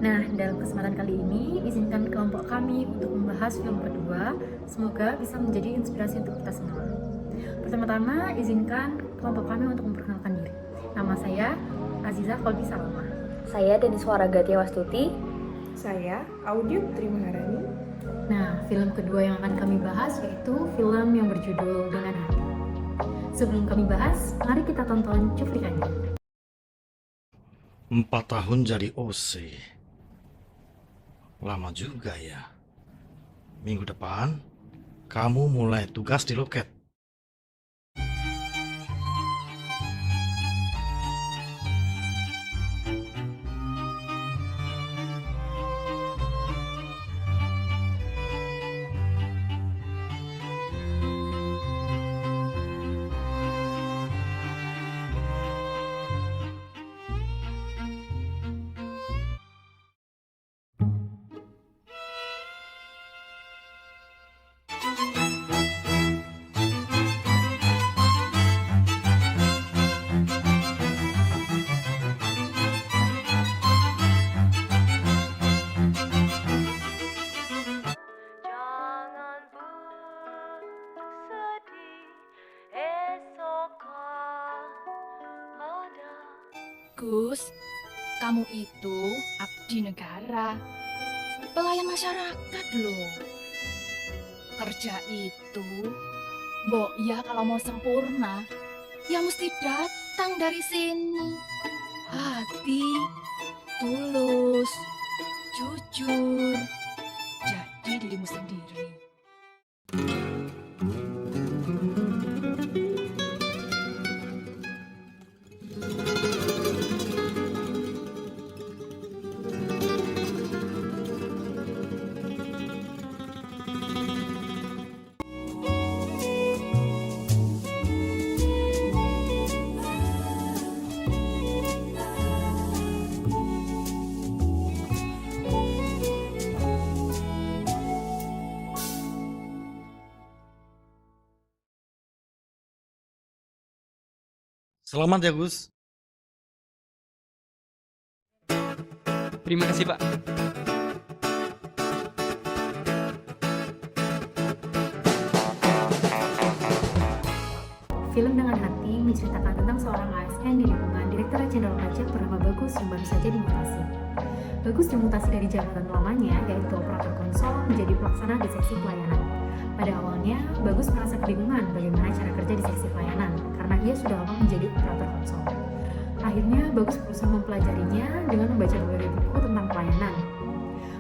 Nah, dalam kesempatan kali ini, izinkan kelompok kami untuk membahas film kedua. Semoga bisa menjadi inspirasi untuk kita semua. Pertama-tama, izinkan kelompok kami untuk memperkenalkan diri. Nama saya Aziza Kolbi Salma. Saya Deniswara Gatia Wastuti. Saya Audio Putri Maharani. Nah, film kedua yang akan kami bahas yaitu film yang berjudul Dengan Hati. Sebelum kami bahas, mari kita tonton cuplikannya. 4 tahun jadi OC. Lama juga ya. Minggu depan, kamu mulai tugas di loket. Jangan bersedih, esok kan ada. Gus, kamu itu abdi negara, pelayan masyarakat loh. Kerja itu, mbok ya kalau mau sempurna, ya mesti datang dari sini. Hati, tulus, jujur, jadi dirimu sendiri. Selamat ya, Gus. Terima kasih, Pak. Film Dengan Hati menceritakan tentang seorang ASN di lingkungan Direktorat Jenderal Pajak bernama Bagus yang baru saja dimutasi. Bagus dimutasi dari jabatan lamanya, yaitu operator konsol, menjadi pelaksana di seksi pelayanan. Pada awalnya, Bagus merasa kebingungan bagaimana cara kerja di seksi pelayanan, karena ia sudah lama menjadi operator konsol. Akhirnya, Bagus berusaha mempelajarinya dengan membaca berbagai buku tentang pelayanan.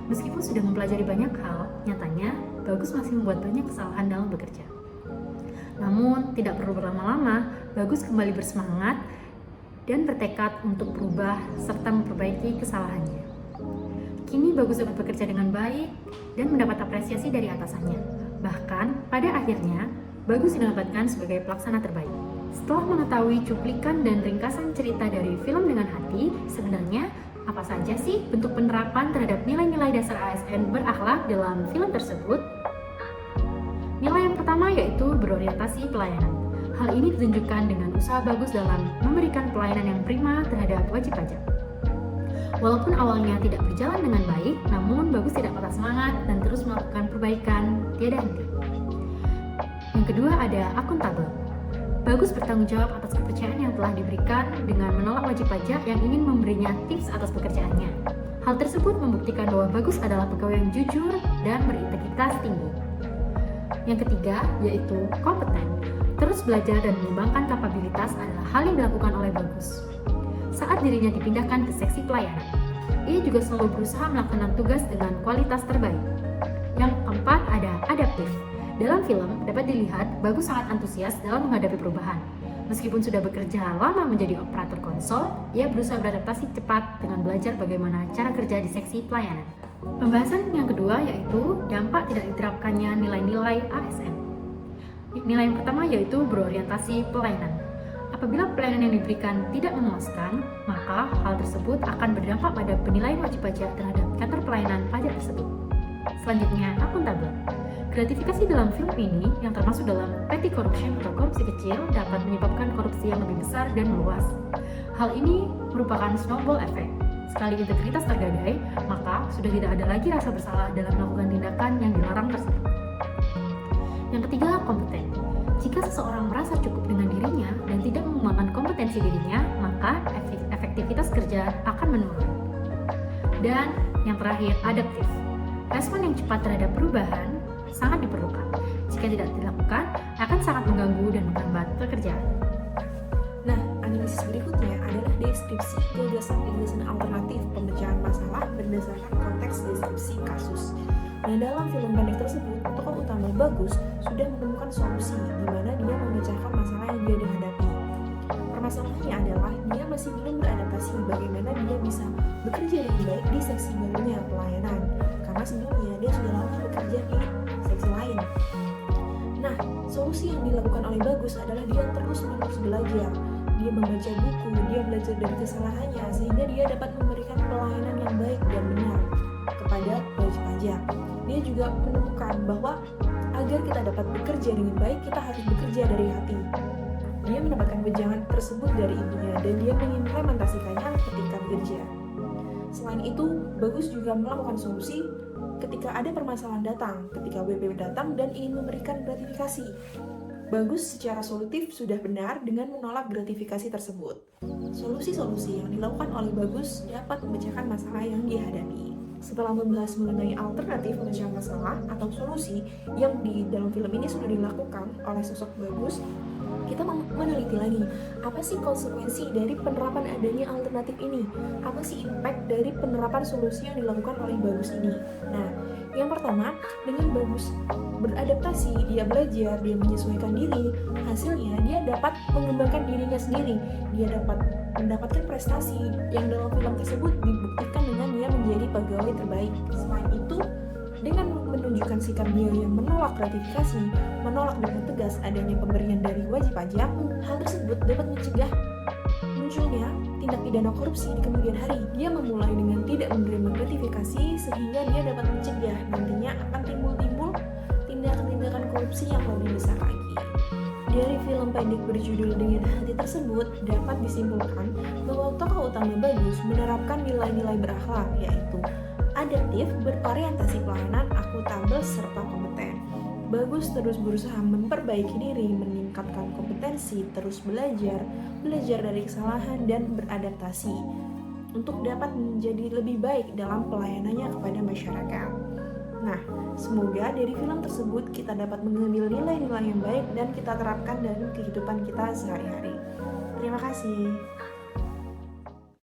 Meskipun sudah mempelajari banyak hal, nyatanya, Bagus masih membuat banyak kesalahan dalam bekerja. Namun, tidak perlu berlama-lama, Bagus kembali bersemangat dan bertekad untuk berubah serta memperbaiki kesalahannya. Kini Bagus dapat bekerja dengan baik dan mendapat apresiasi dari atasannya. Bahkan, pada akhirnya, Bagus dinobatkan sebagai pelaksana terbaik. Setelah mengetahui cuplikan dan ringkasan cerita dari film Dengan Hati, sebenarnya apa saja sih bentuk penerapan terhadap nilai-nilai dasar ASN berakhlak dalam film tersebut? Nilai yang pertama yaitu berorientasi pelayanan. Hal ini ditunjukkan dengan usaha Bagus dalam memberikan pelayanan yang prima terhadap wajib pajak. Walaupun awalnya tidak berjalan dengan baik, namun Bagus tidak patah semangat dan terus melakukan perbaikan tiada henti. Yang kedua ada akuntabel. Bagus bertanggung jawab atas kepercayaan yang telah diberikan dengan menolak wajib pajak yang ingin memberinya tips atas pekerjaannya. Hal tersebut membuktikan bahwa Bagus adalah pegawai yang jujur dan berintegritas tinggi. Yang ketiga yaitu kompeten. Terus belajar dan mengembangkan kapabilitas adalah hal yang dilakukan oleh Bagus. Saat dirinya dipindahkan ke seksi pelayanan, ia juga selalu berusaha melakukan tugas dengan kualitas terbaik. Yang keempat ada adaptif. Dalam film dapat dilihat Bagus sangat antusias dalam menghadapi perubahan. Meskipun sudah bekerja lama menjadi operator konsol, ia berusaha beradaptasi cepat dengan belajar bagaimana cara kerja di seksi pelayanan. Pembahasan yang kedua yaitu dampak tidak diterapkannya nilai-nilai ASN. Nilai yang pertama yaitu berorientasi pelayanan. Apabila pelayanan yang diberikan tidak memuaskan, maka hal tersebut akan berdampak pada penilaian wajib pajak terhadap kantor pelayanan pajak tersebut. Selanjutnya, akuntabel. Gratifikasi dalam film ini yang termasuk dalam petty corruption atau korupsi kecil dapat menyebabkan korupsi yang lebih besar dan meluas. Hal ini merupakan snowball effect. Sekali integritas tergadai, maka sudah tidak ada lagi rasa bersalah dalam melakukan tindakan yang dilarang tersebut. Yang ketiga, kompeten. Jika seseorang merasa cukup dengan dirinya dan tidak mengembangkan kompetensi dirinya, maka efektivitas kerja akan menurun. Dan yang terakhir, adaptif. Respon yang cepat terhadap perubahan sangat diperlukan. Jika tidak dilakukan, akan sangat mengganggu dan menghambat pekerjaan. Nah, analisis berikutnya adalah deskripsi gagasan-gagasan alternatif pemecahan masalah berdasarkan konteks deskripsi kasus. Nah, dalam film pendek tersebut, tokoh utama Bagus sudah menemukan solusi di mana dia memecahkan masalah yang dia hadapi. Permasalahannya adalah dia masih belum beradaptasi bagaimana dia bisa bekerja lebih baik di seksi barunya pelayanan, karena sebelumnya dia sudah lama bekerja di seksi lain. Nah, solusi yang dilakukan oleh Bagus adalah dia terus-menerus belajar. Dia membaca buku, dia belajar dari kesalahannya sehingga dia dapat memberikan pelayanan yang baik dan benar kepada wajib pajak. Dia juga menemukan bahwa agar kita dapat bekerja dengan baik, kita harus bekerja dari hati. Dia mendapatkan wejangan tersebut dari ibunya dan dia mengimplementasikannya ketika bekerja. Selain itu, Bagus juga melakukan solusi ketika ada permasalahan datang, ketika WP datang dan ingin memberikan gratifikasi. Bagus secara solutif sudah benar dengan menolak gratifikasi tersebut. Solusi-solusi yang dilakukan oleh Bagus dapat memecahkan masalah yang dihadapi. Setelah membahas mengenai alternatif pemecahan masalah atau solusi yang di dalam film ini sudah dilakukan oleh sosok Bagus, kita meneliti lagi, apa sih konsekuensi dari penerapan adanya alternatif ini? Apa sih impact dari penerapan solusi yang dilakukan oleh Bagus ini? Nah, yang pertama, dengan Bagus beradaptasi, dia belajar, dia menyesuaikan diri, hasilnya dia dapat mengembangkan dirinya sendiri, dia dapat mendapatkan prestasi yang dalam film tersebut dibuktikan dengan dia menjadi pegawai terbaik. Selain itu, dengan menunjukkan sikap dia yang menolak gratifikasi, menolak dengan tegas adanya pemberian dari wajib pajak, hal tersebut dapat mencegah munculnya tindak pidana korupsi di kemudian hari. Dia memulai dengan tidak menerima gratifikasi sehingga dia dapat mencegah nantinya akan timbul tindakan-tindakan korupsi yang lebih besar lagi. Dari film pendek berjudul Dengan Hati tersebut dapat disimpulkan bahwa tokoh utama Bagus menerapkan nilai-nilai berakhlak, yaitu adaptif, berorientasi pelayanan, akuntabel, serta kompeten. Bagus terus berusaha memperbaiki diri, meningkatkan kompetensi, terus belajar dari kesalahan, dan beradaptasi untuk dapat menjadi lebih baik dalam pelayanannya kepada masyarakat. Nah, semoga dari film tersebut kita dapat mengambil nilai-nilai yang baik dan kita terapkan dalam kehidupan kita sehari-hari. Terima kasih.